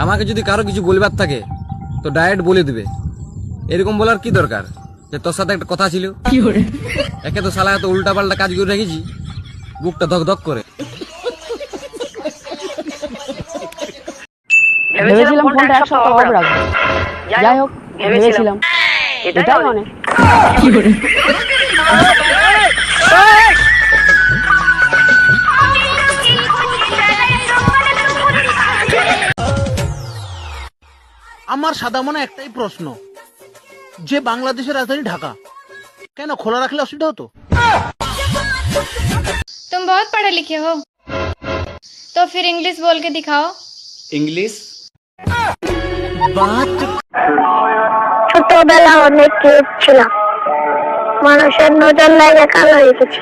আমাকে যদি কারো কিছু বলবার থাকে তো ডাইরেক্ট বলে দিবে। এরকম বলার কি দরকার যে তোর সাথে একটা কথা ছিল? একে তো শালা এত উল্টা পাল্টা কাজ করে রেখেছি, বুকটা ধক ধক করে। ভেবেছিলাম ফোনটা এক সপ্তাহ অফ রাখবো, যাই হোক ভেবেছিলাম, এটাই অনেক। আমার সাদা মনে একটাই প্রশ্ন, যে বাংলাদেশের রাজধানী ঢাকা কেন খোলা রাখলে অসুবিধা হতো? तुम बहुत पढ़े लिखे हो तो फिर इंग्लिश बोल के दिखाओ। ইংলিশ? ছোটবেলা অনেক কিউট ছিলাম, মানুষের নজর লাগে কালো হয়ে গেছে।